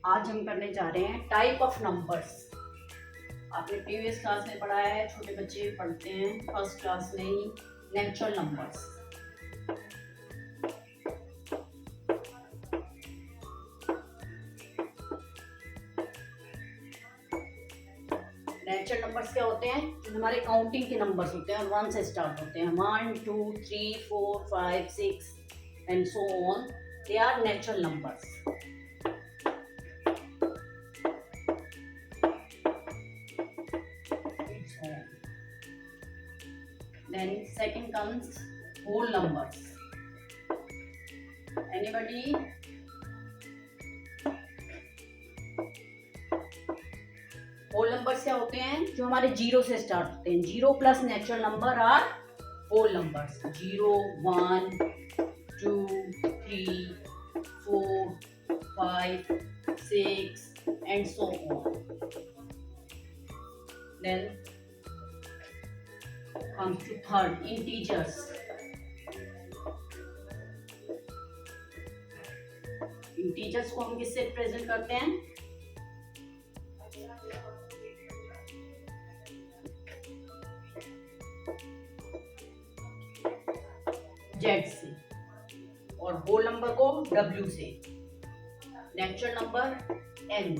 आज हम करने जा रहे हैं टाइप ऑफ नंबर्स। आपने प्रीवियस क्लास में पढ़ा है, छोटे बच्चे पढ़ते हैं फर्स्ट क्लास में ही, नेचुरल नंबर्स। नेचुरल नंबर्स क्या होते हैं? जो हमारे काउंटिंग के नंबर्स होते हैं और 1 से स्टार्ट होते हैं। 1 2 3 4 5 6 and so on, they are natural numbers. Then second comes whole numbers. Anybody? Whole numbers क्या होते हैं? जो हमारे जीरो से स्टार्ट होते हैं। Zero plus natural number are whole numbers. 0 1 2 3 4 5 6 and so on. Then comes to third, integers. Integers को हम किससे प्रेजेंट करते हैं? जेड से, और होल नंबर को डब्ल्यू से। Natural number N.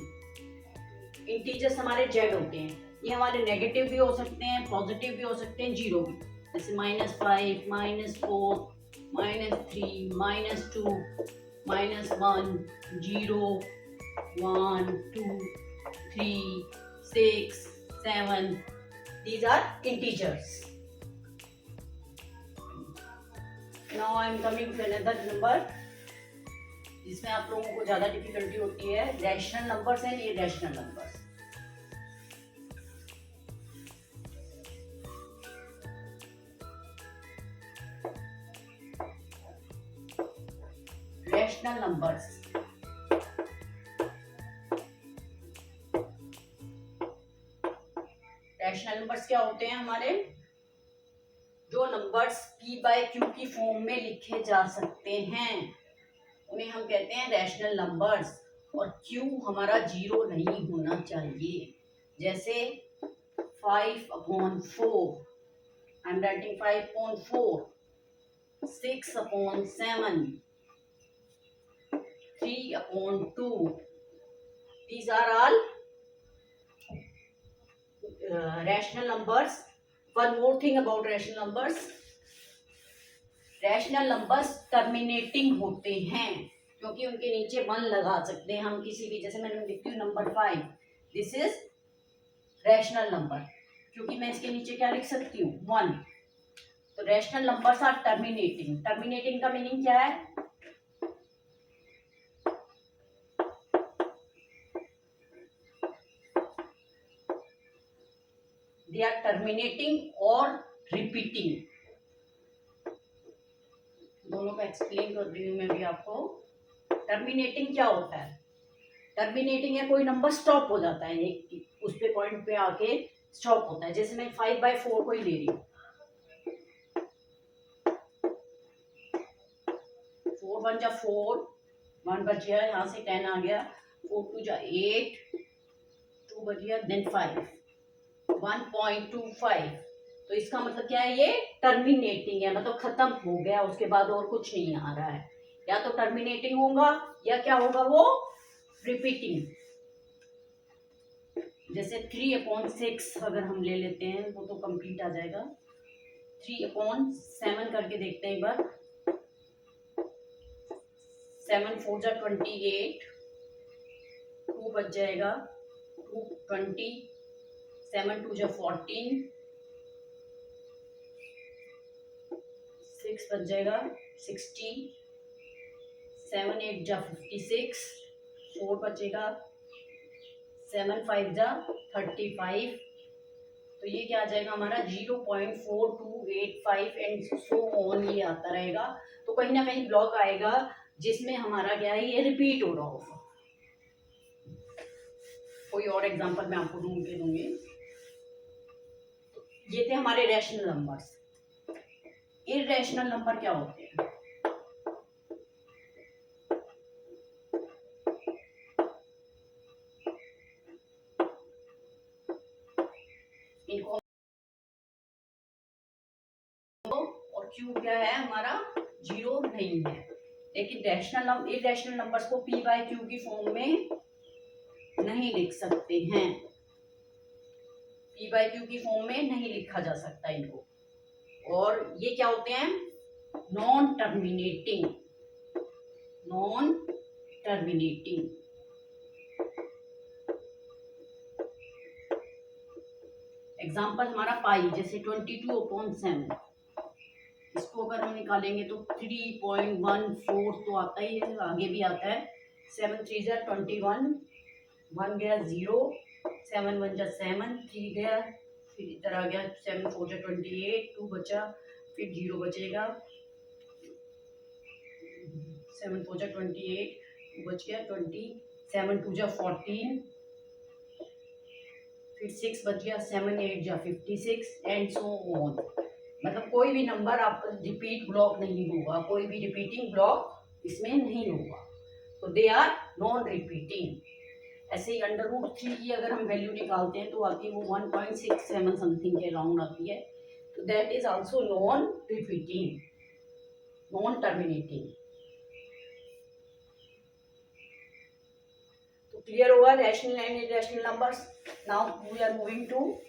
इंटीजर्स हमारे जेड होते हैं। ये हमारे नेगेटिव भी हो सकते हैं, पॉजिटिव भी हो सकते हैं, जीरो भी। जैसे -5 -4 -3 -2 -1 0 1 2 3 6 7. These are integers. Now I am coming to another number जिसमें आप लोगों को ज्यादा डिफिकल्टी होती है, rational numbers and irrational numbers. Rational numbers, rational numbers क्या होते हैं हमारे? जो नंबर्स p बाय q की फॉर्म में लिखे जा सकते हैं उन्हें हम कहते हैं रैशनल नंबर्स। और q हमारा जीरो नहीं होना चाहिए। जैसे 5/4, I am writing 5/4, 6/7, 3/2. These are all rational numbers. One more thing about rational numbers. Rational numbers terminating होते हैं क्योंकि उनके नीचे 1 लगा सकते हैं हम किसी भी। जैसे मैंने लिखती हूँ number 5, this is rational number, क्योंकि मैं इसके नीचे क्या लिख सकती हूँ? 1। तो rational numbers are terminating. Terminating का मीनिंग क्या है? दे आर टर्मिनेटिंग और रिपीटिंग। दोनों का एक्सप्लेन कर रही हूँ मैं भी आपको। टर्मिनेटिंग क्या होता है? टर्मिनेटिंग है कोई नंबर स्टॉप हो जाता है, एक उस पे पॉइंट पे आके स्टॉप होता है। जैसे मैं 5/4 को ही ले रही हूँ। 4 1 जा 4, 1 बच गया, यहाँ से 10 आ गया, 4 2 जा 8, 2 बच गया, देन 5, 1.25। तो इसका मतलब क्या है? ये टर्मिनेटिंग है, मतलब खत्म हो गया, उसके बाद और कुछ नहीं आ रहा है। या तो टर्मिनेटिंग होगा या क्या होगा? वो रिपीटिंग। जैसे 3/6 अगर हम ले लेते हैं वो तो कंप्लीट आ जाएगा। 3/7 करके देखते हैं एक बार। 7 4 जा 28, 2 बच जाएगा, 2 20, 7 2 जा 14, 6 बच जाएगा 60, 7 8 जा 56, 4 बचेगा, 7 5 जा 35। तो ये क्या आ जाएगा हमारा? 0.4285 एंड सो ऑन, ये आता रहेगा। तो कहीं ना कहीं ब्लॉक आएगा जिसमें हमारा क्या है? ये रिपीट हो रहा होगा। कोई और एग्जांपल मैं आपको ढूंढ के दूंगी। ये थे हमारे रैशनल नंबर्स। इररेशनल नंबर क्या होते हैं? नहीं है, लेकिन रैशनल इरेशनल नंबर्स को p बाय q की फॉर्म में नहीं लिख सकते हैं, p बाय q की फॉर्म में नहीं लिखा जा सकता इनको। और ये क्या होते हैं? नॉन टर्मिनेटिंग एग्जाम्पल हमारा पाई, जैसे 22/7, इसको अगर हम निकालेंगे तो 3.14 तो आता ही है, आगे भी आता है। 7 3 जा 21, 1 गया 0, 7 1 जा 7, 3 गया, फिर इधर आ गया 7 4 जा 28, 2 बचा, फिर 0 बचेगा, 7 4 जा 28, 2 बच गया 20, 7 2 जा 14, फिर 6 बच गया, 7 8 जा 56 एंड सो ऑन। मतलब कोई भी नंबर आपका रिपीट ब्लॉक नहीं होगा, कोई भी रिपीटिंग ब्लॉक इसमें नहीं होगा, तो दे आर नॉन रिपीटिंग। ऐसे ही √3 की अगर हम वैल्यू निकालते हैं तो आती है वो 1.67 समथिंग के अराउंड आती है, तो that is also non repeating, non terminating. तो क्लियर होगा rational and irrational numbers. Now we are moving to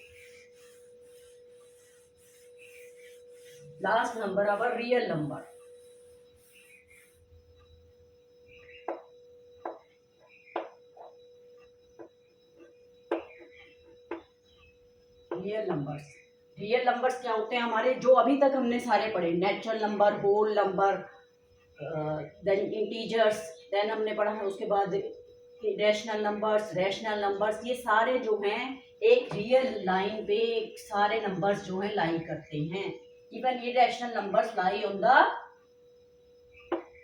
last number, our real number. Real numbers क्या होते हैं हमारे, जो अभी तक हमने सारे पढ़े, natural number, whole number, then integers, then हमने पढ़ा है उसके बाद रैशनल नंबर्स, ये सारे जो हैं एक रियल लाइन पे सारे नंबर्स जो हैं लाई करते हैं। Even irrational numbers lie on the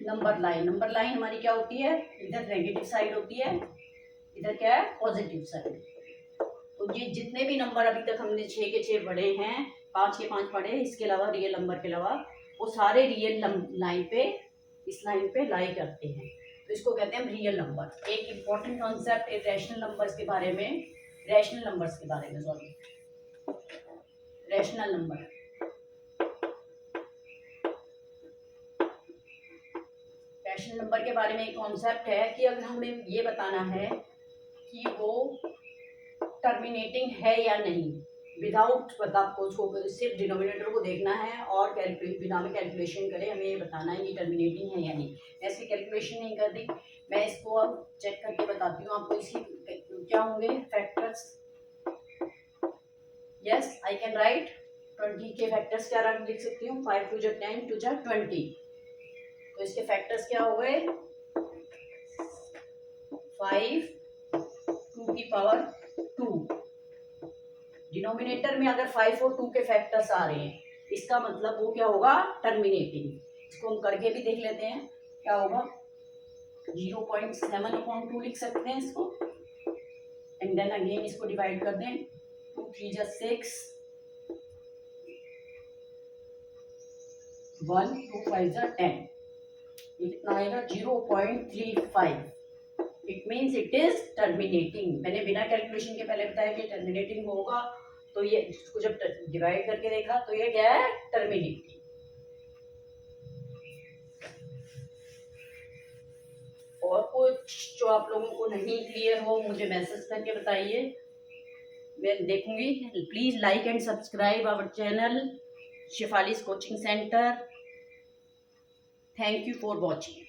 number line. Number line हमारी क्या होती है? इधर नेगेटिव साइड होती है, इधर क्या है? Positive side. तो ये जितने भी नंबर अभी तक हमने 6 के 6 पढ़े हैं, 5 के 5 पढ़े, इसके अलावा रियल नंबर के अलावा, वो सारे रियल लाइन पे, इस लाइन पे लाई करते हैं, तो इसको कहते हैं रियल नंबर। एक इम्पॉर्टेंट कॉन्सेप्ट रैशनल नंबर्स के बारे में, रैशनल नंबर रैशनल नंबर के बारे में एक कॉन्सेप्ट है कि अगर हमें ये बताना है कि वो टर्मिनेटिंग है या नहीं, विदाउट मतलब उसको सिर्फ डिनोमिनेटर को देखना है और बिना में कैलकुलेशन करे हमें ये बताना है ये टर्मिनेटिंग है या नहीं। मैं इसकी कैलकुलेशन नहीं करती, मैं इसको अब चेक करके बताती हूँ आपको। इसकी क्या होंगे factors? Yes, I can write 20 के फैक्टर्स क्या लिख सकती हूँ? 5 2 जा 10, 2 जा 20। तो इसके फैक्टर्स क्या हो गए? 5 2 की पावर 2। डिनोमिनेटर में अगर 5 और 2 के फैक्टर्स आ रहे हैं, इसका मतलब वो क्या होगा? टर्मिनेटिंग। इसको हम करके भी देख लेते हैं क्या होगा। 0.7/2 लिख सकते हैं इसको, एंड देन अगेन इसको डिवाइड कर दें। 2 3 जा 6, 1 2 5 जा 10, कितना आएगा? 0.35। It means it is terminating. मैंने बिना कैलकुलेशन के पहले बताया कि टर्मिनेटिंग होगा, तो ये इसको जब डिवाइड करके देखा तो ये क्या है? टर्मिनेटिंग। और कुछ जो आप लोगों को नहीं क्लियर हो मुझे मैसेज करके बताइए, मैं देखूंगी। Please like and subscribe our channel Shefali's coaching centre. Thank you for watching.